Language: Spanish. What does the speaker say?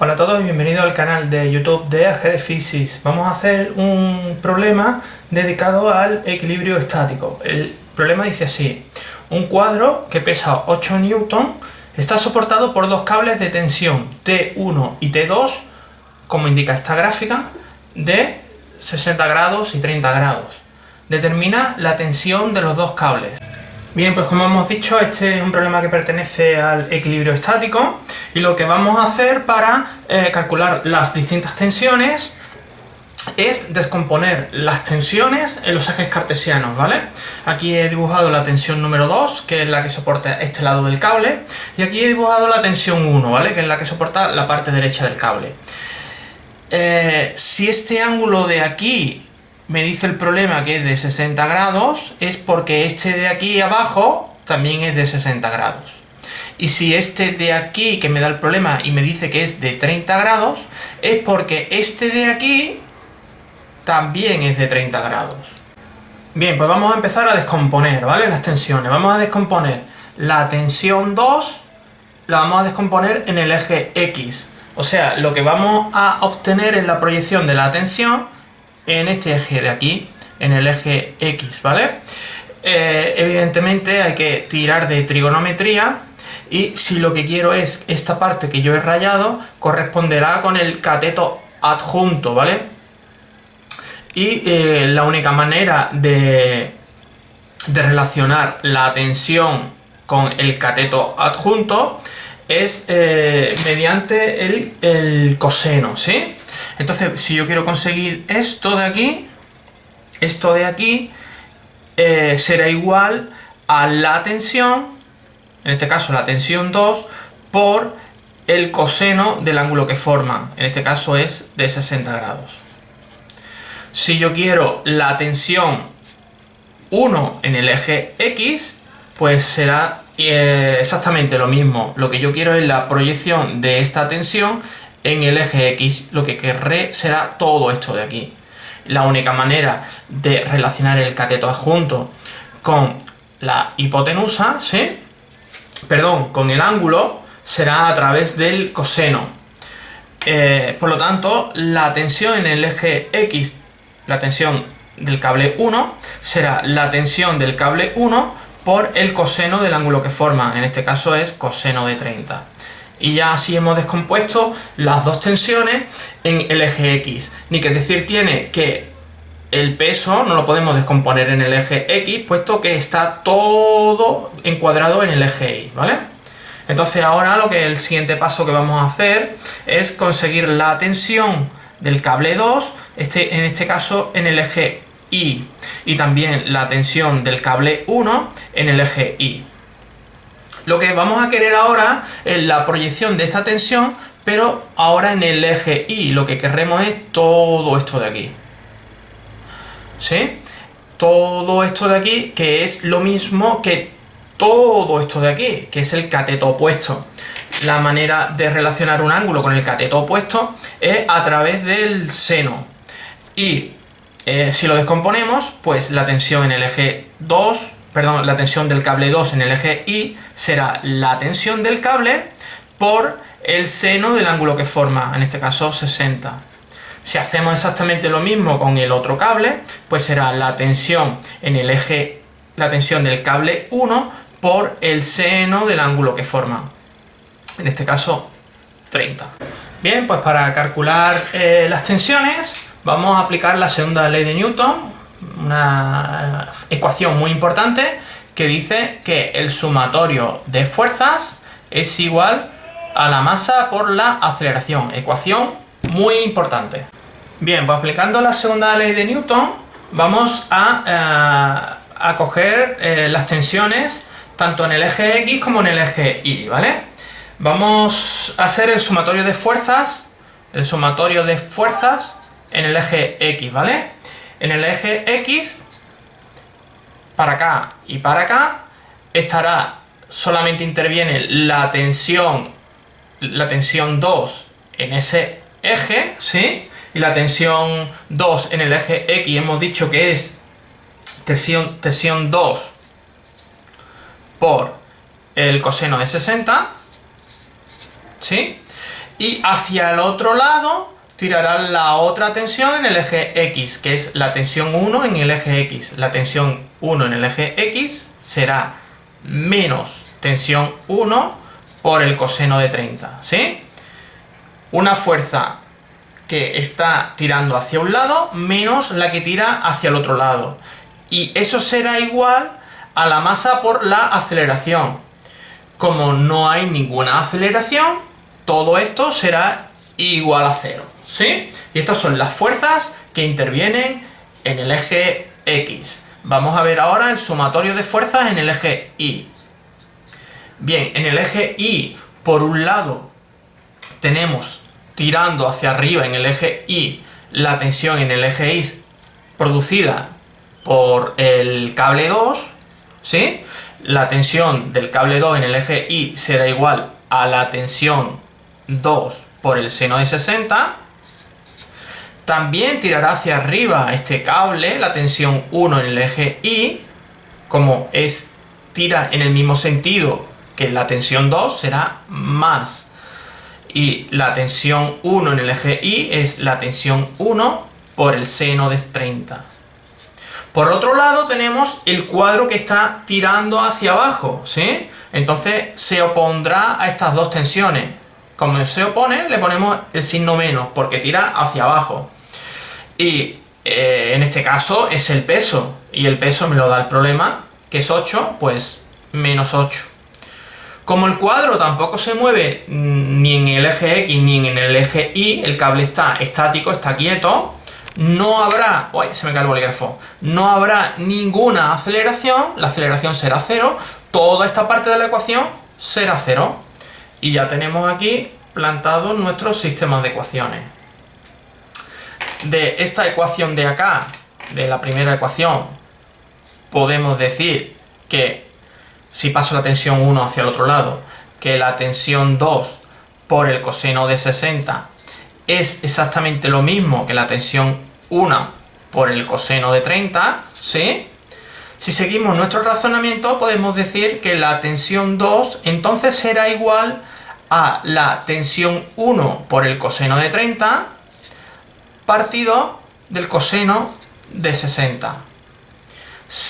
Hola a todos y bienvenidos al canal de YouTube de Argede Physics. Vamos a hacer un problema dedicado al equilibrio estático. El problema dice así: un cuadro que pesa 8 newton está soportado por dos cables de tensión T1 y T2, como indica esta gráfica, de 60 grados y 30 grados. Determina la tensión de los dos cables. Bien, pues como hemos dicho, este es un problema que pertenece al equilibrio estático, y lo que vamos a hacer para calcular las distintas tensiones es descomponer las tensiones en los ejes cartesianos, ¿vale? Aquí he dibujado la tensión número 2, que es la que soporta este lado del cable, y aquí he dibujado la tensión 1, ¿vale? Que es la que soporta la parte derecha del cable. Si este ángulo de aquí me dice el problema que es de 60 grados, es porque este de aquí abajo también es de 60 grados. Y si este de aquí que me da el problema y me dice que es de 30 grados, es porque este de aquí también es de 30 grados. Bien, pues vamos a empezar a descomponer, ¿vale? Las tensiones. Vamos a descomponer la tensión 2, la vamos a descomponer en el eje X. O sea, lo que vamos a obtener es la proyección de la tensión en este eje de aquí, en el eje X, ¿vale? Evidentemente hay que tirar de trigonometría, y si lo que quiero es esta parte que yo he rayado, corresponderá con el cateto adjunto, ¿vale? Y la única manera de relacionar la tensión con el cateto adjunto es mediante el coseno, ¿sí? Entonces, si yo quiero conseguir esto de aquí, será igual a la tensión, en este caso la tensión 2, por el coseno del ángulo que forma, en este caso es de 60 grados. Si yo quiero la tensión 1 en el eje X, pues será exactamente lo mismo. Lo que yo quiero es la proyección de esta tensión en el eje X. Lo que querré será todo esto de aquí. La única manera de relacionar el cateto adjunto con la hipotenusa, ¿sí? Perdón, con el ángulo, será a través del coseno. Por lo tanto, la tensión en el eje X, la tensión del cable 1, será la tensión del cable 1 por el coseno del ángulo que forma. En este caso es coseno de 30. Y ya así hemos descompuesto las dos tensiones en el eje X. Ni que decir tiene que el peso no lo podemos descomponer en el eje X, puesto que está todo encuadrado en el eje Y, ¿vale? Entonces ahora el siguiente paso que vamos a hacer es conseguir la tensión del cable 2, en este caso en el eje Y, y también la tensión del cable 1 en el eje Y. Lo que vamos a querer ahora es la proyección de esta tensión, pero ahora en el eje Y. Lo que queremos es todo esto de aquí, ¿sí? Todo esto de aquí, que es lo mismo que todo esto de aquí, que es el cateto opuesto. La manera de relacionar un ángulo con el cateto opuesto es a través del seno. Y si lo descomponemos, pues la tensión en el eje 2, perdón, la tensión del cable 2 en el eje Y será la tensión del cable por el seno del ángulo que forma, en este caso 60. Si hacemos exactamente lo mismo con el otro cable, pues será la tensión en el eje, la tensión del cable 1 por el seno del ángulo que forma, en este caso 30. Bien, pues para calcular las tensiones vamos a aplicar la segunda ley de Newton, una ecuación muy importante que dice que el sumatorio de fuerzas es igual a la masa por la aceleración. Ecuación muy importante. Bien, pues aplicando la segunda ley de Newton vamos a coger las tensiones tanto en el eje X como en el eje Y, ¿vale? Vamos a hacer el sumatorio de fuerzas en el eje X, ¿vale? En el eje X, para acá y para acá, solamente interviene la tensión 2 en ese eje, ¿sí? Y la tensión 2 en el eje X hemos dicho que es tensión 2 por el coseno de 60, ¿sí? Y hacia el otro lado tirará la otra tensión en el eje X, que es la tensión 1 en el eje X. La tensión 1 en el eje X será menos tensión 1 por el coseno de 30, ¿sí? Una fuerza que está tirando hacia un lado menos la que tira hacia el otro lado. Y eso será igual a la masa por la aceleración. Como no hay ninguna aceleración, todo esto será igual a 0, ¿sí? Y estas son las fuerzas que intervienen en el eje X. Vamos a ver ahora el sumatorio de fuerzas en el eje Y. Bien, en el eje Y, por un lado, tenemos tirando hacia arriba en el eje Y la tensión en el eje Y producida por el cable 2, ¿sí? La tensión del cable 2 en el eje Y será igual a la tensión 2 por el seno de 60. También tirará hacia arriba este cable, la tensión 1 en el eje Y, como tira en el mismo sentido que la tensión 2, será más. Y la tensión 1 en el eje Y es la tensión 1 por el seno de 30. Por otro lado tenemos el cuadro que está tirando hacia abajo, ¿sí? Entonces se opondrá a estas dos tensiones. Como se opone, le ponemos el signo menos, porque tira hacia abajo. Y en este caso es el peso, y el peso me lo da el problema, que es 8, pues menos 8. Como el cuadro tampoco se mueve ni en el eje X ni en el eje Y, el cable está estático, está quieto, no habrá, uy, se me cae el bolígrafo, no habrá ninguna aceleración, la aceleración será 0, toda esta parte de la ecuación será 0. Y ya tenemos aquí plantados nuestros sistemas de ecuaciones. De esta ecuación de acá, de la primera ecuación, podemos decir que si paso la tensión 1 hacia el otro lado, que la tensión 2 por el coseno de 60 es exactamente lo mismo que la tensión 1 por el coseno de 30, ¿sí? Si seguimos nuestro razonamiento, podemos decir que la tensión 2 entonces será igual a la tensión 1 por el coseno de 30 partido del coseno de 60.